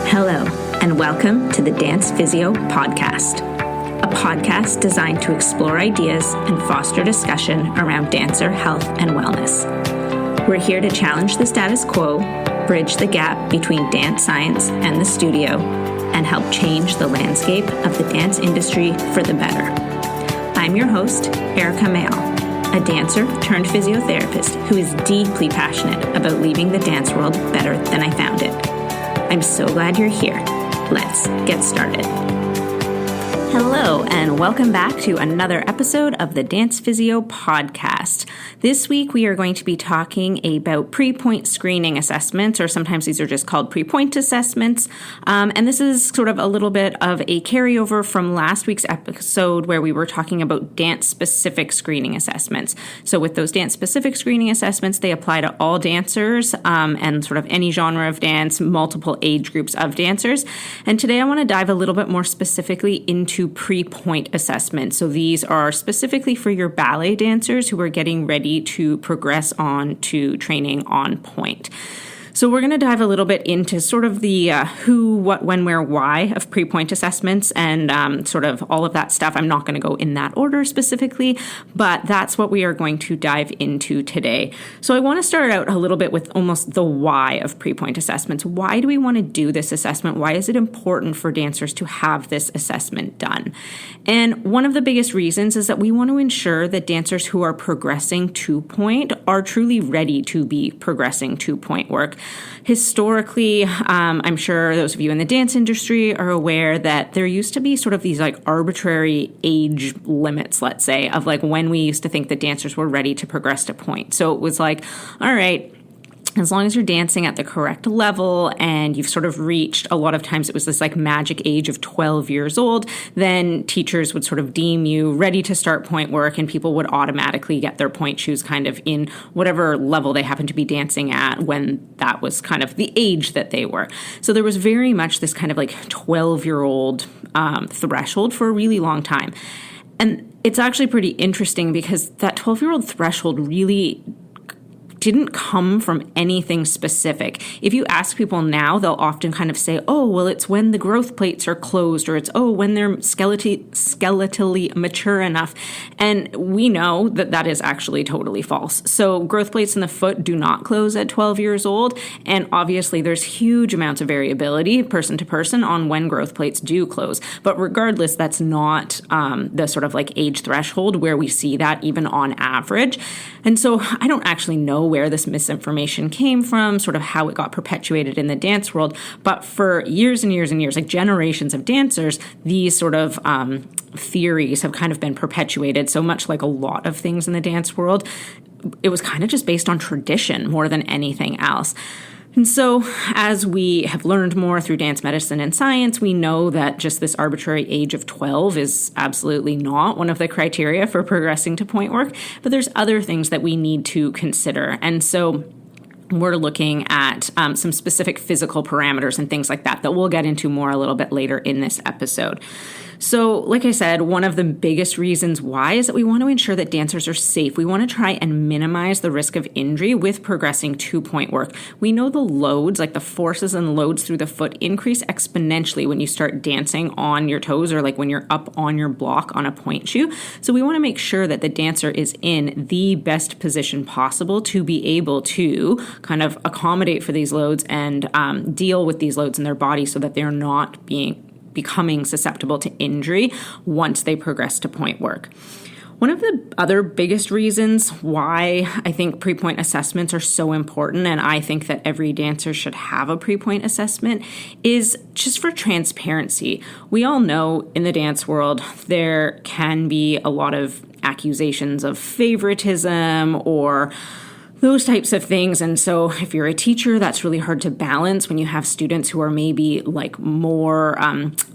Hello, and welcome to the Dance Physio Podcast, a podcast designed to explore ideas and foster discussion around dancer health and wellness. We're here to challenge the status quo, bridge the gap between dance science and the studio, and help change the landscape of the dance industry for the better. I'm your host, Erika Mayall, a dancer turned physiotherapist who is deeply passionate about leaving the dance world better than I found it. I'm so glad you're here. Let's get started. Hello, and welcome back to another episode of the Dance Physio Podcast. This week, we are going to be talking about pre-pointe screening assessments, or sometimes these are just called pre-pointe assessments. And this is sort of a little bit of a carryover from last week's episode where we were talking about dance-specific screening assessments. So with those dance-specific screening assessments, they apply to all dancers and sort of any genre of dance, multiple age groups of dancers. And today, I want to dive a little bit more specifically into pre-pointe assessment. So these are specifically for your ballet dancers who are getting ready to progress on to training on pointe. So we're going to dive a little bit into sort of the who, what, when, where, why of pre-pointe assessments and sort of all of that stuff. I'm not going to go in that order specifically, but that's what we are going to dive into today. So I want to start out a little bit with almost the why of pre-pointe assessments. Why do we want to do this assessment? Why is it important for dancers to have this assessment done? And one of the biggest reasons is that we want to ensure that dancers who are progressing to pointe are truly ready to be progressing to pointe work. Historically, I'm sure those of you in the dance industry are aware that there used to be sort of these like arbitrary age limits, let's say, of like when we used to think that dancers were ready to progress to pointe. So it was like, all right, as long as you're dancing at the correct level and you've sort of reached, a lot of times it was this like magic age of 12 years old, then teachers would sort of deem you ready to start pointe work and people would automatically get their pointe shoes kind of in whatever level they happened to be dancing at when that was kind of the age that they were. So there was very much this kind of like 12-year-old threshold for a really long time. And it's actually pretty interesting because that 12-year-old threshold really didn't come from anything specific. If you ask people now, they'll often kind of say, oh, well, it's when the growth plates are closed, or it's, oh, when they're skeletally mature enough. And we know that that is actually totally false. So growth plates in the foot do not close at 12 years old. And obviously there's huge amounts of variability person to person on when growth plates do close. But regardless, that's not the sort of like age threshold where we see that even on average. And so I don't actually know where this misinformation came from, sort of how it got perpetuated in the dance world. But for years and years and years, like generations of dancers, these sort of theories have kind of been perpetuated. So much like a lot of things in the dance world, it was kind of just based on tradition more than anything else. And so as we have learned more through dance medicine and science, we know that just this arbitrary age of 12 is absolutely not one of the criteria for progressing to pointe work, but there's other things that we need to consider. And so we're looking at some specific physical parameters and things like that we'll get into more a little bit later in this episode. So, like I said, one of the biggest reasons why is that we want to ensure that dancers are safe. We want to try and minimize the risk of injury with progressing to pointe work. We know the loads, like the forces and loads through the foot, increase exponentially when you start dancing on your toes or like when you're up on your block on a pointe shoe. So we want to make sure that the dancer is in the best position possible to be able to kind of accommodate for these loads and deal with these loads in their body so that they're not becoming susceptible to injury once they progress to pointe work. One of the other biggest reasons why I think pre-pointe assessments are so important, and I think that every dancer should have a pre-pointe assessment, is just for transparency. We all know in the dance world there can be a lot of accusations of favoritism or those types of things. And so if you're a teacher, that's really hard to balance when you have students who are maybe like more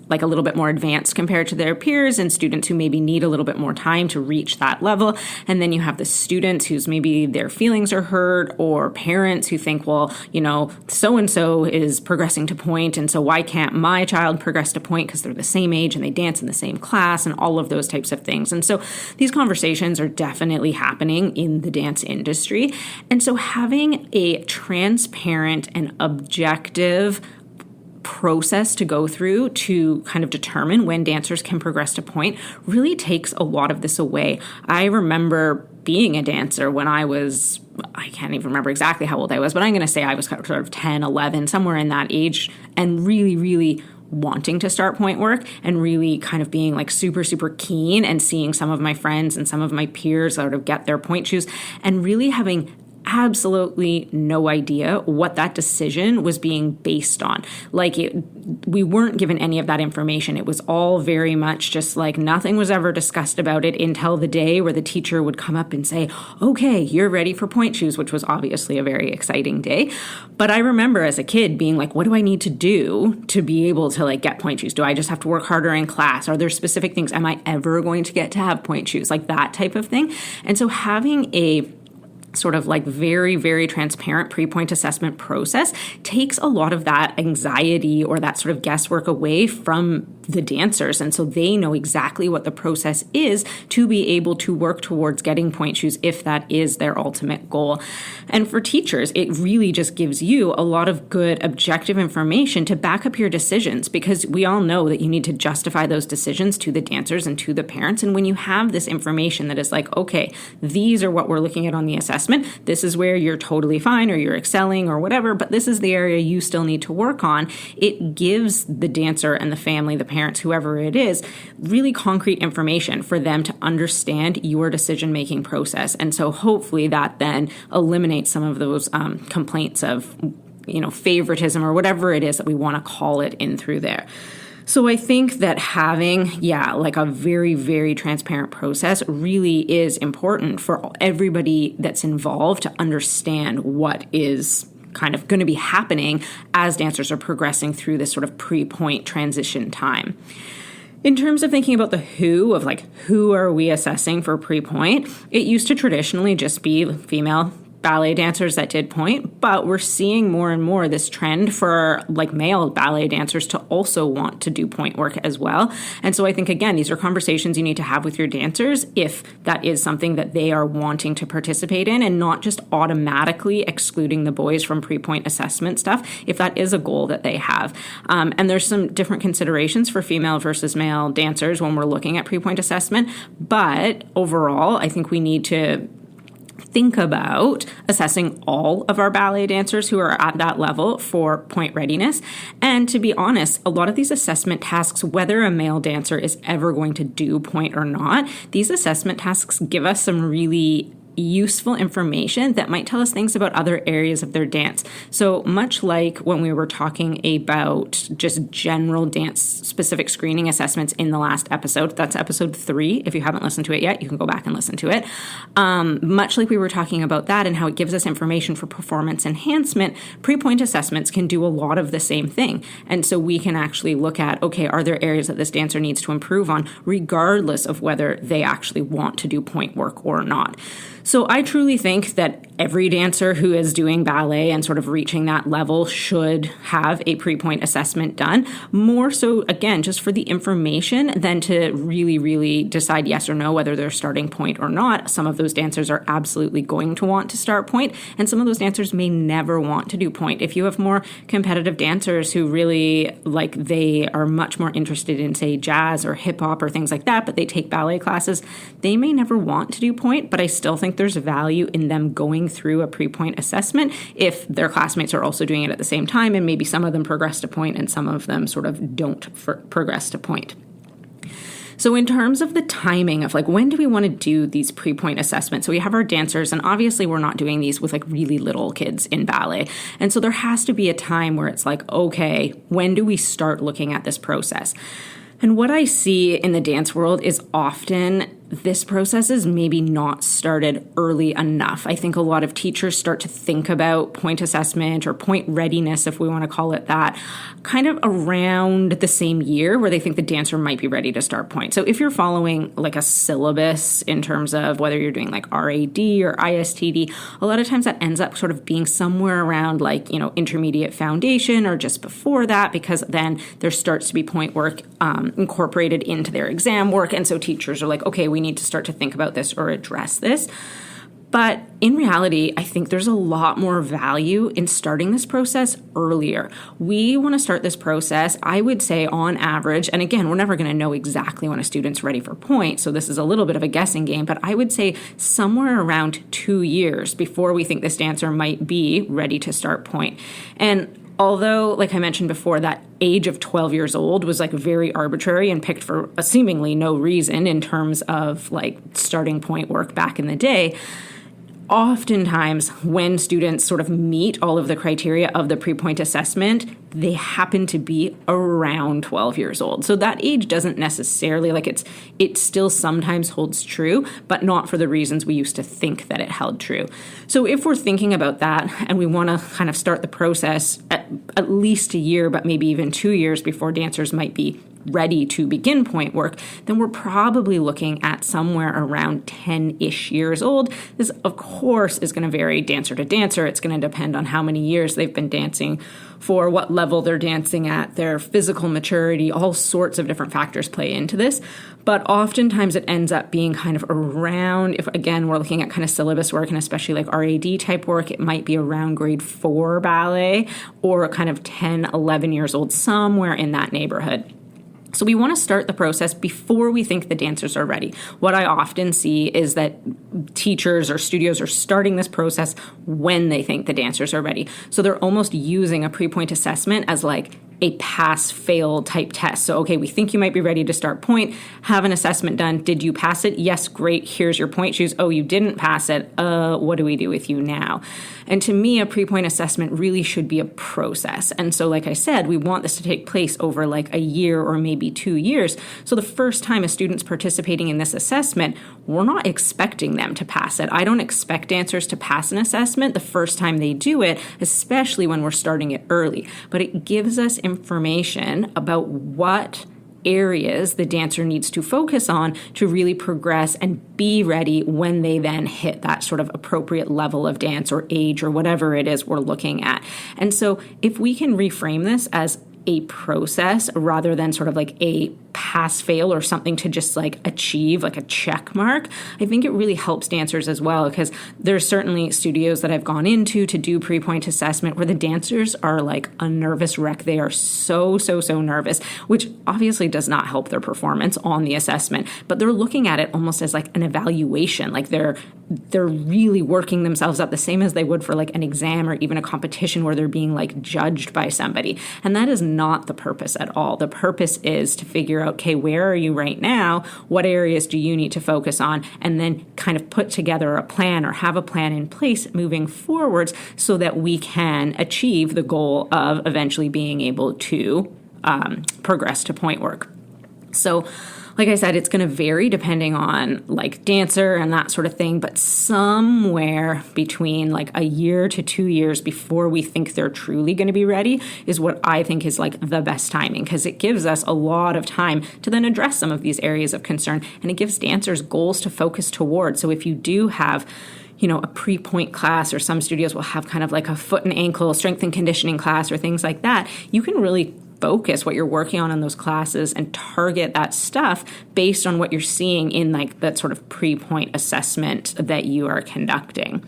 like a little bit more advanced compared to their peers, and students who maybe need a little bit more time to reach that level. And then you have the students whose maybe their feelings are hurt, or parents who think, well, you know, so-and-so is progressing to pointe, and so why can't my child progress to pointe because they're the same age and they dance in the same class, and all of those types of things. And so these conversations are definitely happening in the dance industry. And so having a transparent and objective process to go through to kind of determine when dancers can progress to point really takes a lot of this away. I remember being a dancer when I can't even remember exactly how old I was, but I'm going to say I was sort of 10, 11, somewhere in that age, and really, really wanting to start point work and really kind of being like super, super keen and seeing some of my friends and some of my peers sort of get their point shoes and really having absolutely no idea what that decision was being based on. We weren't given any of that information. It was all very much just like nothing was ever discussed about it until the day where the teacher would come up and say, okay, you're ready for point shoes, which was obviously a very exciting day. But I remember as a kid being like, what do I need to do to be able to like get point shoes? Do I just have to work harder in class? Are there specific things? Am I ever going to get to have point shoes? Like that type of thing. And so having a sort of like very, very transparent pre-point assessment process takes a lot of that anxiety or that sort of guesswork away from the dancers. And so they know exactly what the process is to be able to work towards getting point shoes if that is their ultimate goal. And for teachers, it really just gives you a lot of good objective information to back up your decisions, because we all know that you need to justify those decisions to the dancers and to the parents. And when you have this information that is like, okay, these are what we're looking at on the assessment, this is where you're totally fine or you're excelling or whatever, but this is the area you still need to work on. It gives the dancer and the family, the parents, whoever it is, really concrete information for them to understand your decision-making process. And so hopefully that then eliminates some of those complaints of, favoritism or whatever it is that we want to call it in through there. So I think that having, like a very, very transparent process really is important for everybody that's involved to understand what is kind of going to be happening as dancers are progressing through this sort of pre-point transition time. In terms of thinking about the who of like, who are we assessing for pre-point, it used to traditionally just be female ballet dancers that did point, but we're seeing more and more this trend for like male ballet dancers to also want to do point work as well. And so I think, again, these are conversations you need to have with your dancers if that is something that they are wanting to participate in, and not just automatically excluding the boys from pre-point assessment stuff if that is a goal that they have. And there's some different considerations for female versus male dancers when we're looking at pre-point assessment. But overall, I think we need to think about assessing all of our ballet dancers who are at that level for point readiness. And to be honest, a lot of these assessment tasks, whether a male dancer is ever going to do point or not, these assessment tasks give us some really useful information that might tell us things about other areas of their dance. So much like when we were talking about just general dance specific screening assessments in the last episode, that's episode 3. If you haven't listened to it yet, you can go back and listen to it. Much like we were talking about that and how it gives us information for performance enhancement, pre-point assessments can do a lot of the same thing. And so we can actually look at, okay, are there areas that this dancer needs to improve on, regardless of whether they actually want to do point work or not. So I truly think that every dancer who is doing ballet and sort of reaching that level should have a pre-point assessment done, more so, again, just for the information than to really, really decide yes or no whether they're starting point or not. Some of those dancers are absolutely going to want to start point, and some of those dancers may never want to do point. If you have more competitive dancers who really, they are much more interested in, say, jazz or hip-hop or things like that, but they take ballet classes, they may never want to do point, but I still think there's value in them going through a pre-point assessment if their classmates are also doing it at the same time, and maybe some of them progress to point and some of them sort of don't progress to point. So in terms of the timing of when do we want to do these pre-point assessments? So we have our dancers, and obviously we're not doing these with really little kids in ballet. And so there has to be a time where it's okay, when do we start looking at this process? And what I see in the dance world is often this process is maybe not started early enough. I think a lot of teachers start to think about point assessment or point readiness, if we want to call it that, kind of around the same year where they think the dancer might be ready to start point. So if you're following a syllabus in terms of whether you're doing RAD or ISTD, a lot of times that ends up sort of being somewhere around intermediate foundation or just before that, because then there starts to be point work incorporated into their exam work. And so teachers are okay, we need to start to think about this or address this. But in reality, I think there's a lot more value in starting this process earlier. We want to start this process, I would say on average, and again, we're never going to know exactly when a student's ready for point, so this is a little bit of a guessing game, but I would say somewhere around 2 years before we think this dancer might be ready to start point. And although, like I mentioned before, that age of 12 years old was like very arbitrary and picked for a seemingly no reason in terms of like starting point work back in the day, oftentimes when students sort of meet all of the criteria of the pre-point assessment, they happen to be around 12 years old. So that age doesn't necessarily, like it still sometimes holds true, but not for the reasons we used to think that it held true. So if we're thinking about that and we want to kind of start the process at least a year, but maybe even 2 years before dancers might be ready to begin point work, then we're probably looking at somewhere around 10-ish years old. This, of course, is going to vary dancer to dancer. It's going to depend on how many years they've been dancing for, what level they're dancing at, their physical maturity, all sorts of different factors play into this. But oftentimes it ends up being kind of around, if again, we're looking at kind of syllabus work and especially like RAD type work, it might be around grade 4 ballet or kind of 10, 11 years old, somewhere in that neighborhood. So we want to start the process before we think the dancers are ready. What I often see is that teachers or studios are starting this process when they think the dancers are ready. So they're almost using a pre-point assessment as like a pass-fail type test. So, okay, we think you might be ready to start point, have an assessment done. Did you pass it? Yes, great. Here's your point shoes. Oh, you didn't pass it. What do we do with you now? And to me, a pre-point assessment really should be a process. And so, like I said, we want this to take place over like a year or maybe 2 years. So the first time a student's participating in this assessment, we're not expecting them to pass it. I don't expect dancers to pass an assessment the first time they do it, especially when we're starting it early. But it gives us information about what areas the dancer needs to focus on to really progress and be ready when they then hit that sort of appropriate level of dance or age or whatever it is we're looking at. And so if we can reframe this as a process rather than sort of like a pass fail or something to just like achieve like a check mark, I think it really helps dancers as well, because there's certainly studios that I've gone into to do pre-point assessment where the dancers are like a nervous wreck. They are so nervous, which obviously does not help their performance on the assessment, but they're looking at it almost as like an evaluation. Like they're really working themselves up the same as they would for like an exam or even a competition where they're being like judged by somebody. And that is not the purpose at all. The purpose is to figure out, okay, where are you right now? What areas do you need to focus on? And then kind of put together a plan or have a plan in place moving forwards so that we can achieve the goal of eventually being able to progress to point work. So like I said, it's going to vary depending on like dancer and that sort of thing, but somewhere between like a year to 2 years before we think they're truly going to be ready is what I think is like the best timing, because it gives us a lot of time to then address some of these areas of concern, and it gives dancers goals to focus toward. So if you do have a pre-point class, or some studios will have kind of like a foot and ankle strength and conditioning class or things like that, you can really focus what you're working on in those classes and target that stuff based on what you're seeing in like that sort of pre-point assessment that you are conducting.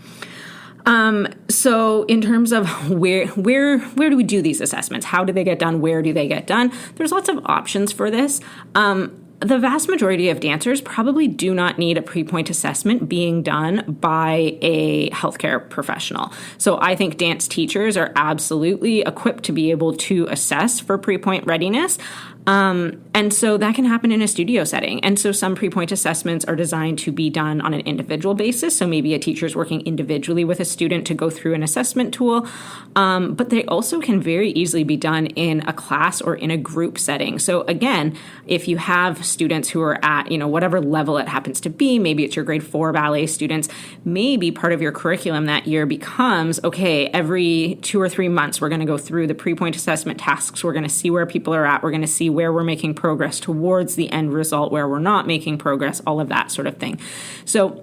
So in terms of where do we do these assessments? How do they get done? Where do they get done? There's lots of options for this. The vast majority of dancers probably do not need a pre-point assessment being done by a healthcare professional. So I think dance teachers are absolutely equipped to be able to assess for pre-point readiness. And so that can happen in a studio setting. And so some pre-point assessments are designed to be done on an individual basis. So maybe a teacher is working individually with a student to go through an assessment tool. But they also can very easily be done in a class or in a group setting. So again, if you have students who are at, whatever level it happens to be, maybe it's your grade 4 ballet students, maybe part of your curriculum that year becomes, okay, every 2 or 3 months, we're going to go through the pre-point assessment tasks. We're going to see where people are at. We're going to see where we're making progress towards the end result, where we're not making progress, all of that sort of thing. So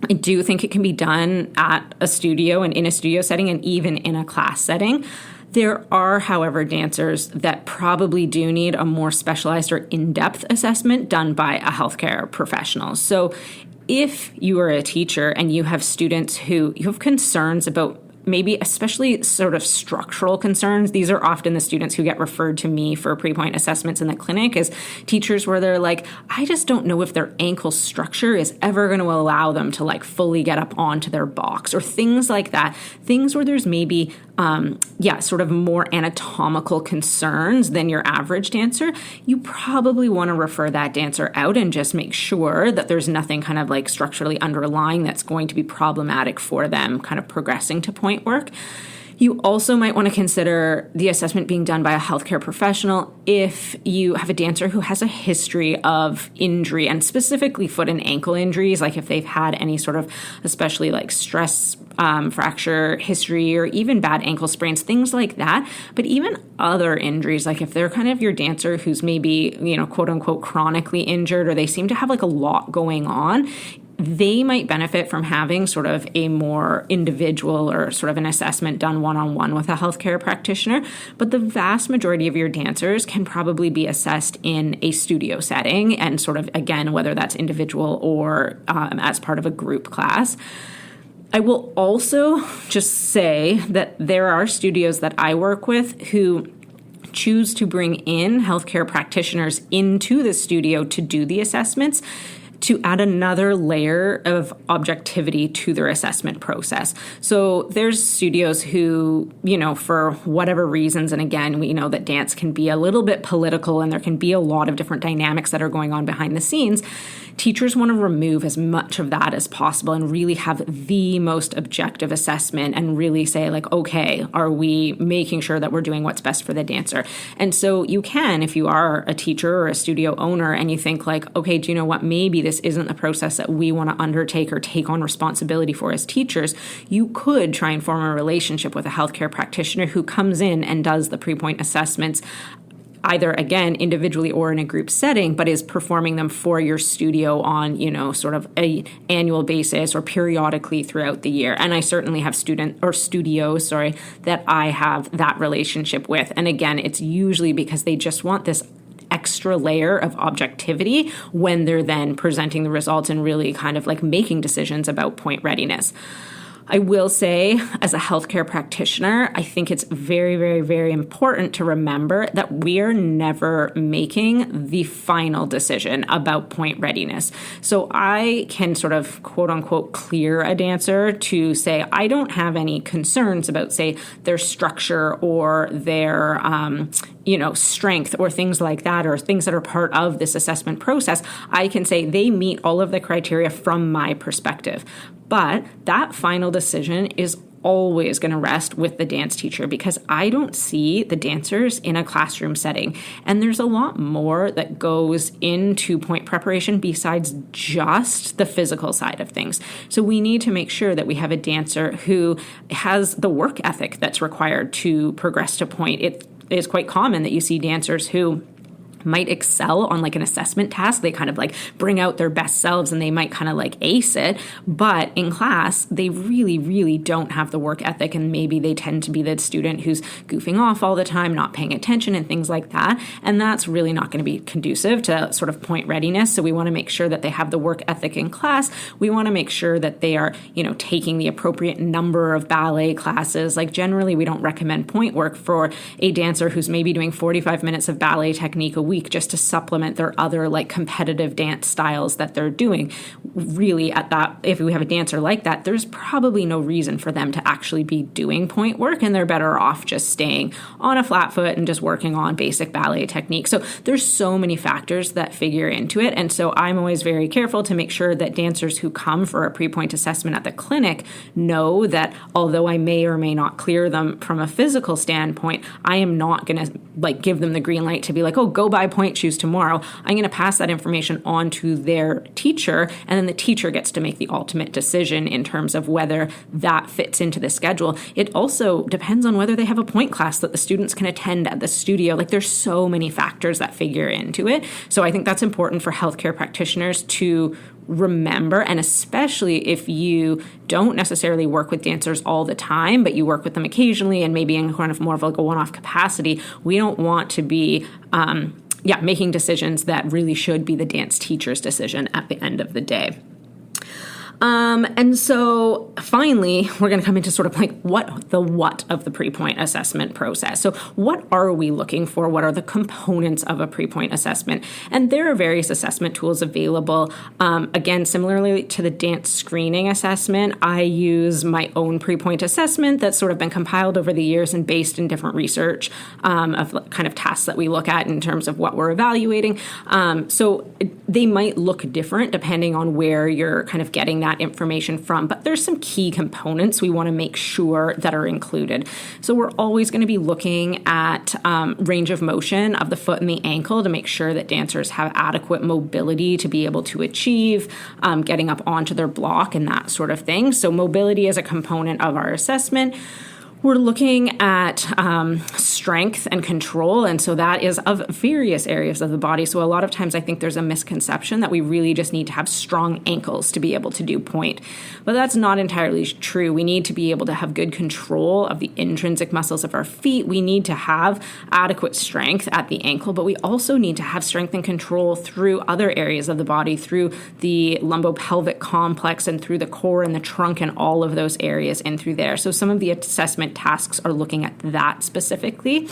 I do think it can be done at a studio and in a studio setting and even in a class setting. There are, however, dancers that probably do need a more specialized or in-depth assessment done by a healthcare professional. So if you are a teacher and you have students who you have concerns about, maybe especially sort of structural concerns. These are often the students who get referred to me for pre-point assessments in the clinic as teachers where they're like, I just don't know if their ankle structure is ever going to allow them to like fully get up onto their box, or things like that. Things where there's maybe sort of more anatomical concerns than your average dancer. You probably want to refer that dancer out and just make sure that there's nothing kind of like structurally underlying that's going to be problematic for them kind of progressing to point work. You also might want to consider the assessment being done by a healthcare professional if you have a dancer who has a history of injury, and specifically foot and ankle injuries, like if they've had any sort of especially like stress fracture history, or even bad ankle sprains, things like that. But even other injuries, like if they're kind of your dancer who's maybe, quote unquote, chronically injured, or they seem to have like a lot going on, they might benefit from having sort of a more individual or sort of an assessment done one-on-one with a healthcare practitioner. But the vast majority of your dancers can probably be assessed in a studio setting, and sort of, again, whether that's individual or as part of a group class. I will also just say that there are studios that I work with who choose to bring in healthcare practitioners into the studio to do the assessments, to add another layer of objectivity to their assessment process. So there's studios who, for whatever reasons, and again, we know that dance can be a little bit political and there can be a lot of different dynamics that are going on behind the scenes. Teachers want to remove as much of that as possible and really have the most objective assessment and really say like, okay, are we making sure that we're doing what's best for the dancer? And so you can, if you are a teacher or a studio owner and you think like, okay, do you know what, maybe this isn't the process that we want to undertake or take on responsibility for as teachers, you could try and form a relationship with a healthcare practitioner who comes in and does the pre-point assessments, either, again, individually or in a group setting, but is performing them for your studio on, sort of a annual basis or periodically throughout the year. And I certainly have studios that I have that relationship with. And again, it's usually because they just want this extra layer of objectivity when they're then presenting the results and really kind of like making decisions about point readiness. I will say, as a healthcare practitioner, I think it's very, very, very important to remember that we are never making the final decision about point readiness. So I can sort of, quote unquote, clear a dancer to say, I don't have any concerns about, say, their structure or their, strength or things like that, or things that are part of this assessment process. I can say they meet all of the criteria from my perspective. But that final decision is always going to rest with the dance teacher, because I don't see the dancers in a classroom setting. And there's a lot more that goes into point preparation besides just the physical side of things. So we need to make sure that we have a dancer who has the work ethic that's required to progress to point. It is quite common that you see dancers who might excel on like an assessment task. They kind of like bring out their best selves and they might kind of like ace it. But in class, they really, really don't have the work ethic. And maybe they tend to be the student who's goofing off all the time, not paying attention and things like that. And that's really not going to be conducive to sort of point readiness. So we want to make sure that they have the work ethic in class. We want to make sure that they are, taking the appropriate number of ballet classes. Like generally, we don't recommend point work for a dancer who's maybe doing 45 minutes of ballet technique a week just to supplement their other like competitive dance styles that they're doing. Really, at that, if we have a dancer like that, there's probably no reason for them to actually be doing point work, and they're better off just staying on a flat foot and just working on basic ballet technique. So there's so many factors that figure into it. And so I'm always very careful to make sure that dancers who come for a pre-point assessment at the clinic know that although I may or may not clear them from a physical standpoint, I am not going to like give them the green light to be like, oh, go buy point shoes tomorrow. I'm going to pass that information on to their teacher, and then the teacher gets to make the ultimate decision in terms of whether that fits into the schedule. It also depends on whether they have a point class that the students can attend at the studio. Like there's so many factors that figure into it. So I think that's important for healthcare practitioners to remember, and especially if you don't necessarily work with dancers all the time, but you work with them occasionally and maybe in kind of more of like a one-off capacity, we don't want to be making decisions that really should be the dance teacher's decision at the end of the day. And so finally, we're going to come into sort of like what of the pre-point assessment process. So what are we looking for? What are the components of a pre-point assessment? And there are various assessment tools available. Again, similarly to the dance screening assessment, I use my own pre-point assessment that's sort of been compiled over the years and based in different research of kind of tasks that we look at in terms of what we're evaluating. So they might look different depending on where you're kind of getting that information from, but there's some key components we want to make sure that are included. So we're always going to be looking at range of motion of the foot and the ankle to make sure that dancers have adequate mobility to be able to achieve getting up onto their block and that sort of thing. So mobility is a component of our assessment. We're looking at strength and control, and so that is of various areas of the body. So a lot of times I think there's a misconception that we really just need to have strong ankles to be able to do point. But that's not entirely true. We need to be able to have good control of the intrinsic muscles of our feet. We need to have adequate strength at the ankle, but we also need to have strength and control through other areas of the body, through the lumbopelvic complex and through the core and the trunk and all of those areas in through there. So some of the assessment tasks are looking at that specifically.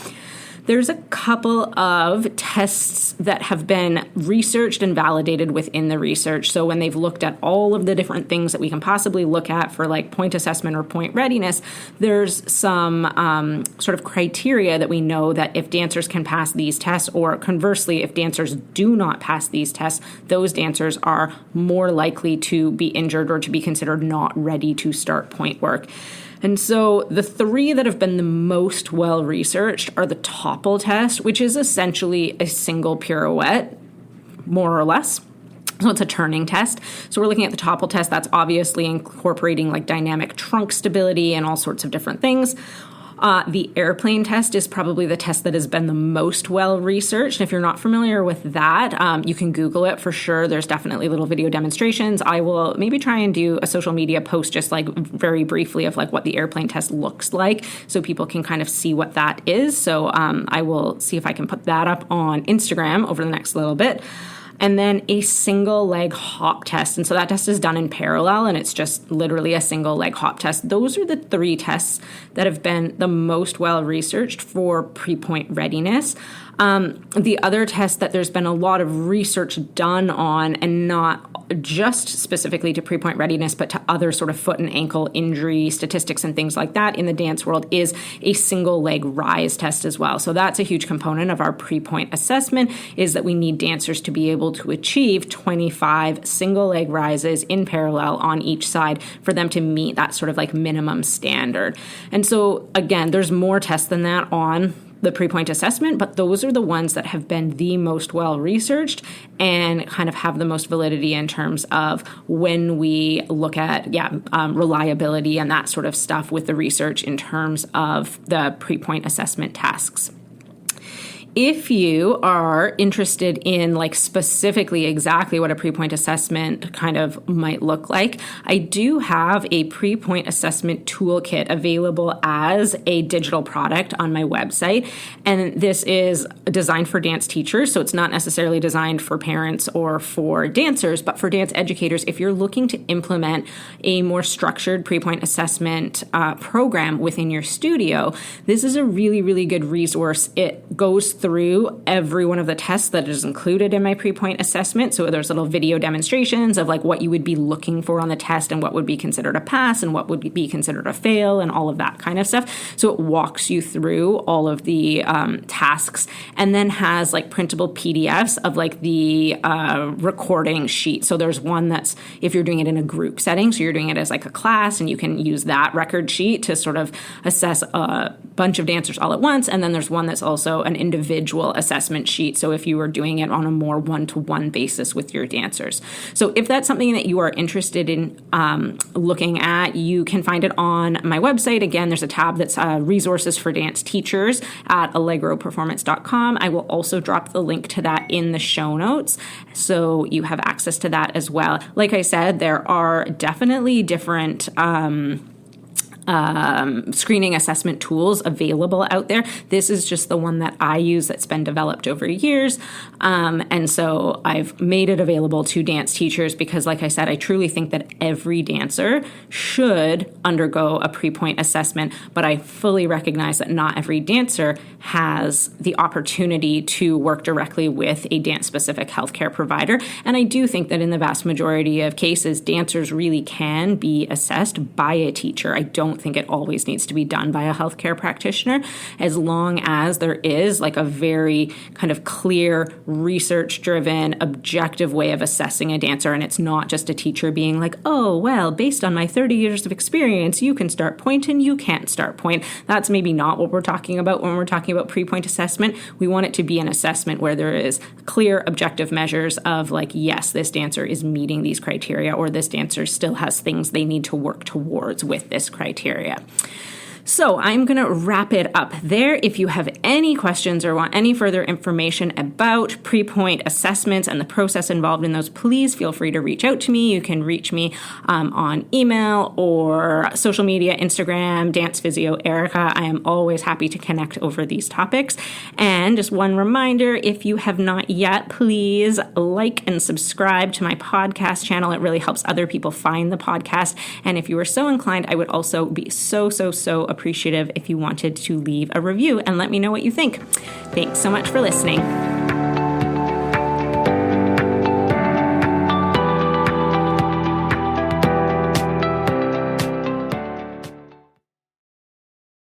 There's a couple of tests that have been researched and validated within the research. So when they've looked at all of the different things that we can possibly look at for like point assessment or point readiness, there's some sort of criteria that we know that if dancers can pass these tests, or conversely, if dancers do not pass these tests, those dancers are more likely to be injured or to be considered not ready to start point work. And so the three that have been the most well-researched are the topple test, which is essentially a single pirouette, more or less. So it's a turning test. So we're looking at the topple test. That's obviously incorporating like dynamic trunk stability and all sorts of different things. The airplane test is probably the test that has been the most well-researched. If you're not familiar with that, you can Google it for sure. There's definitely little video demonstrations. I will maybe try and do a social media post just like very briefly of like what the airplane test looks like so people can kind of see what that is. So I will see if I can put that up on Instagram over the next little bit. And then a single leg hop test. And so that test is done in parallel, and it's just literally a single leg hop test. Those are the three tests that have been the most well researched for pre-point readiness. The other test that there's been a lot of research done on, and not just specifically to pre-point readiness, but to other sort of foot and ankle injury statistics and things like that in the dance world, is a single leg rise test as well. So that's a huge component of our pre-point assessment, is that we need dancers to be able to achieve 25 single leg rises in parallel on each side for them to meet that sort of like minimum standard. And so again, there's more tests than that on the pre-point assessment, but those are the ones that have been the most well-researched and kind of have the most validity in terms of when we look at reliability and that sort of stuff with the research in terms of the pre-point assessment tasks. If you are interested in like specifically exactly what a pre-point assessment kind of might look like, I do have a pre-point assessment toolkit available as a digital product on my website. And this is designed for dance teachers. So it's not necessarily designed for parents or for dancers, but for dance educators. If you're looking to implement a more structured pre-point assessment program within your studio, this is a really, really good resource. It goes through every one of the tests that is included in my pre-point assessment. So there's little video demonstrations of like what you would be looking for on the test and what would be considered a pass and what would be considered a fail and all of that kind of stuff. So it walks you through all of the tasks, and then has like printable PDFs of like the recording sheet. So there's one that's if you're doing it in a group setting, so you're doing it as like a class, and you can use that record sheet to sort of assess a bunch of dancers all at once. And then there's one that's also an individual assessment sheet. So if you were doing it on a more one-to-one basis with your dancers. So if that's something that you are interested in looking at, you can find it on my website. Again, there's a tab that's resources for dance teachers at allegroperformance.com. I will also drop the link to that in the show notes, so you have access to that as well. Like I said, there are definitely different screening assessment tools available out there. This is just the one that I use that's been developed over years. And so I've made it available to dance teachers because, like I said, I truly think that every dancer should undergo a pre-pointe assessment, but I fully recognize that not every dancer has the opportunity to work directly with a dance-specific healthcare provider. And I do think that in the vast majority of cases, dancers really can be assessed by a teacher. I don't think it always needs to be done by a healthcare practitioner, as long as there is like a very kind of clear, research-driven, objective way of assessing a dancer. And it's not just a teacher being like, oh, well, based on my 30 years of experience, you can start point and you can't start point. That's maybe not what we're talking about when we're talking about pre-point assessment. We want it to be an assessment where there is clear, objective measures of like, yes, this dancer is meeting these criteria, or this dancer still has things they need to work towards with this criteria. So I'm going to wrap it up there. If you have any questions or want any further information about pre-pointe assessments and the process involved in those, please feel free to reach out to me. You can reach me on email or social media, Instagram, Dance Physio Erika. I am always happy to connect over these topics. And just one reminder, if you have not yet, please like and subscribe to my podcast channel. It really helps other people find the podcast. And if you are so inclined, I would also be so appreciative if you wanted to leave a review and let me know what you think. Thanks so much for listening.